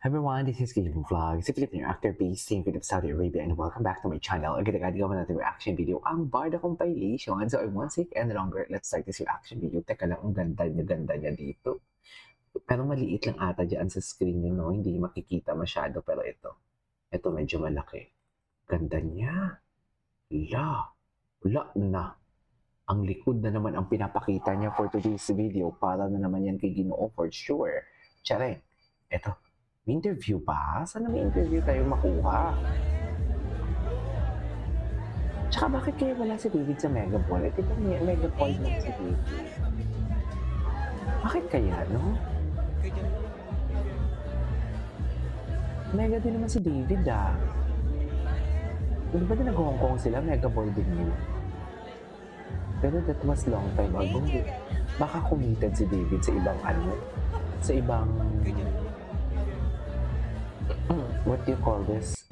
Hi everyone, this is Gillian Vlog, si Filipino actor based in Philippines, Saudi Arabia, and welcome back to my channel. Agad-agad gawa natin reaction video ang Barda compilation. So I won't take any longer. Let's start this reaction video. Teka lang, ang ganda niya dito. Pero maliit lang ata dyan sa screen yun, no? Hindi makikita masyado, pero ito medyo malaki. Ganda niya. Wala na. Ang likod na naman ang pinapakita niya for today's video. Para na naman yan kay Ginoo for sure. Tsare, eto. May interview pa? Sana may interview tayo makuha? Tsaka bakit kaya wala si David sa Megapol? Eh, diba may Megapol na si David? Bakit kaya, no? Mega din naman si David, ah. Di ba din nag-Hong Kong sila? Megapol din yun. Pero that was long time ago. Baka committed si David sa ibang ano? Sa ibang... what do you call this?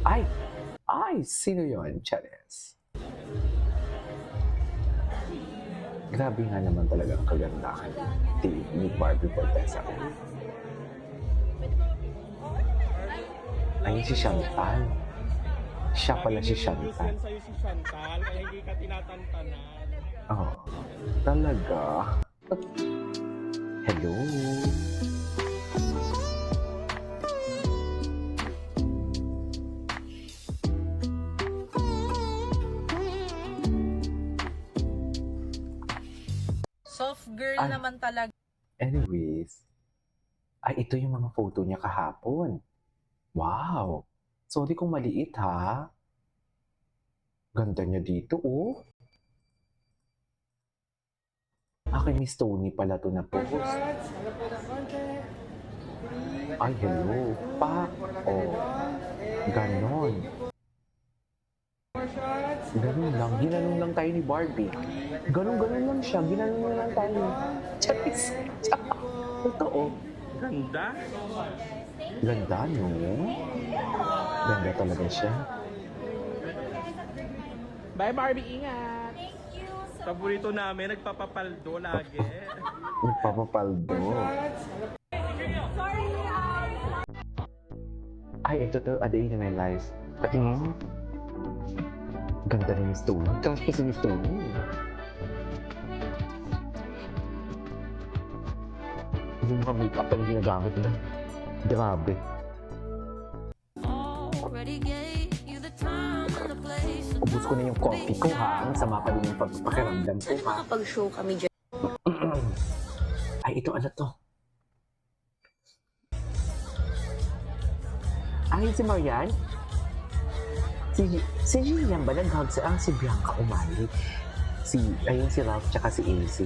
Ay! Sino yun? Chares. Grabe nga naman talaga ang kagandahan ni Barbie Fortesa. Ayun si Chantal. Siya pala si Chantal. Sa'yo si Chantal, kaya hindi ka tinatantanan. Oh, talaga? Hello? Soft girl Ay. naman talaga. Anyways, ito yung mga photo niya kahapon. Wow! Sorry kung maliit, ha? Ganda niya dito, oh. Kay Miss Tony pala to na post. Ay, hello. Pa. Oh. Ganon. Ganon lang. Ginanong lang tayo ni Barbie. Ganon lang siya. Ginanong lang tayo. Charis. Totoo. Ganda. Ganda, no? Ganda talaga siya. Bye Barbie, ingat. Paborito namin, nagpapapaldo lagi. Nagpapapaldo. Ay, ito to. A day in my life. Patingin. Ganda rin yung stone. Tapos pa sa stone. Yung mga make-up na ginagamit nila. Grabe. Ubus ko na yung coffee ko, ha? Masama pa din yung pagpakiramdam ko, ha? Nakapag-show kami dyan. Ay, ito ano to? Ay, si Marian? Si Jillian ba nag-hug sa si Bianca umali? Ayun si Ralph tsaka si AC.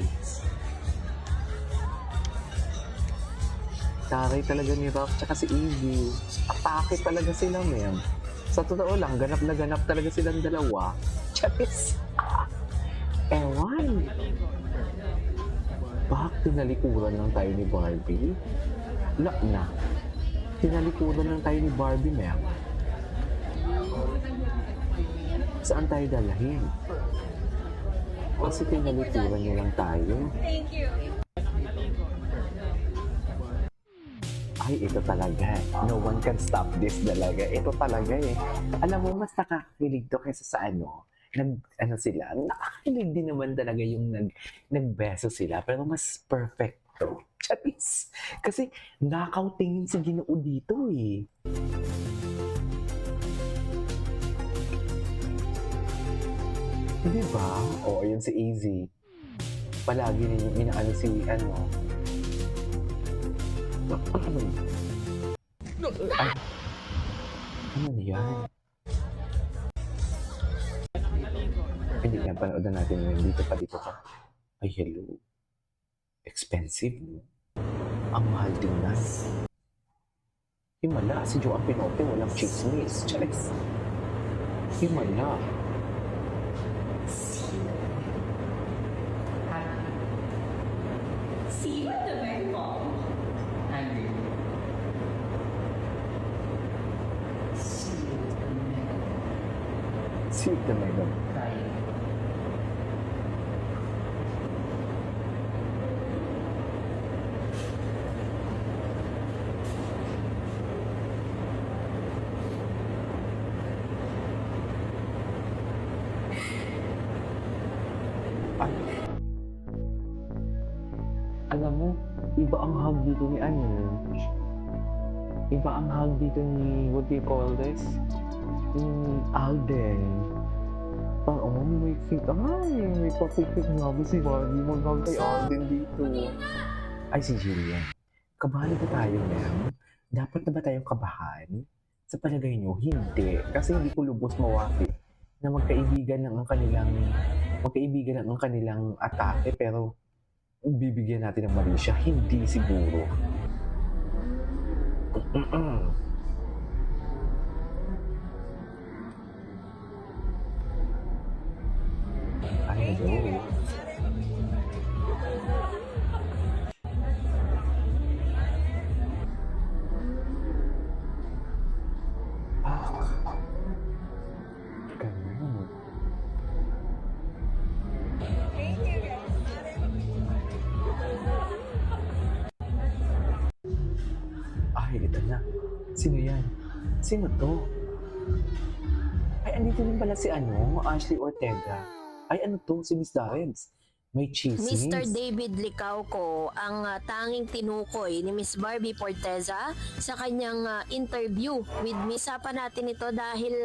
Taray talaga ni Ralph tsaka si Evie. Atake talaga sila, ma'am. Sa totoo lang, ganap na ganap talaga silang dalawa. Charis! Ewan! Bakit tinalikuran lang tayo ni Barbie? Wala na. Tinalikuran lang tayo ni Barbie, ma'am. Saan tayo dalahin? Kasi tinalikuran niya lang tayo. Thank you. Ay, ito talaga. No one can stop this talaga. Ito talaga eh. Alam mo, mas nakakakilig to kaysa sa sila. Nakakakilig din naman talaga yung nagbeso sila. Pero mas perfecto. Charis. Kasi nakautingin si Ginoo dito eh. Diba? O, ayun si AZ. Palagi niya inaano si Ay, ano na yan? Hindi yan, panoodan natin yun. Dito pa. Ay, hello. Expensive, no? Ang mahal tingnan. Himala, si Joan Pinote, walang chismis. Charis. Himala. See you at the very ball. Andy. See the mega. Iba ang hug dito ni ano? Iba ang hug dito ni, what do you call this? Alden. Parang, oh, may fit. Ay, may papikit nga ba si Barbie mag-hug kay Alden dito? Ay, si Jillian. Kabahan ba tayo, ma'am? Dapat na ba tayong kabahan? Sa palagay nyo, hindi. Kasi hindi ko lubos mawafi na magkaibigan lang ang kanilang atake, pero bibigyan natin ng mali siya. Hindi siguro. Ay, no. Ganun. Ay, ito na. Sino yan? Sino to? Ay, andito din pala si Ashley Ortega. Ay, ano to? Si Miss Darrens. May chismis. Mr. David Licauco ang tanging tinukoy ni Miss Barbie Forteza sa kanyang interview with Miss. Usapan natin ito dahil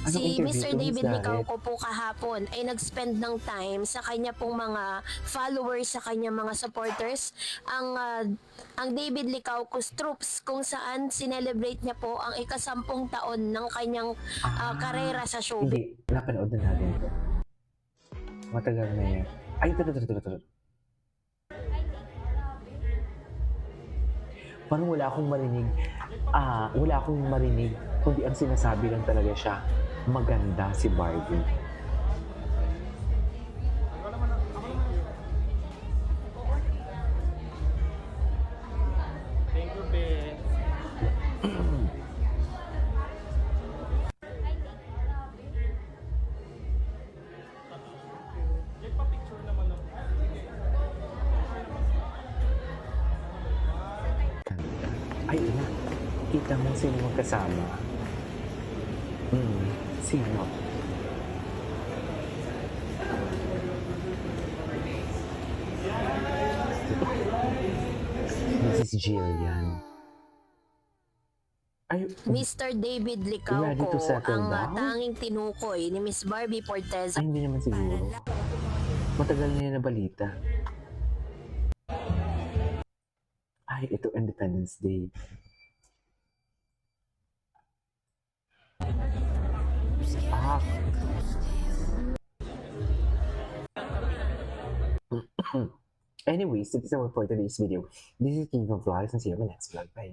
si interview Mr. to, Miss David Darren? Licauco po kahapon ay nag-spend ng time sa kanya pong mga followers, sa kanya mga supporters, ang David Licauco's Troops, kung saan sinelebrate niya po ang ika-10 taon ng kanyang karera sa showbiz. Hindi, napanood na natin ito. Matagal na yan. Ay, ito. Parang wala akong marinig, kundi ang sinasabi lang talaga siya, maganda si Barbie. Thank you, Beth. Nagpa-picture naman ako. Ganda. Ay, ina. Kita mo sino magkasama. Sino? Mrs. Jillian. Ay, Mr. David Ready to Licauco settle ang down? tanging tinukoy ni Miss Barbie Forteza. ay, hindi naman siguro. Matagal na yan na balita. Ay, ito Independence Day. Ah. Anyways, this is our for today's video. This is King of Vlogs and see you in the next vlog. Bye.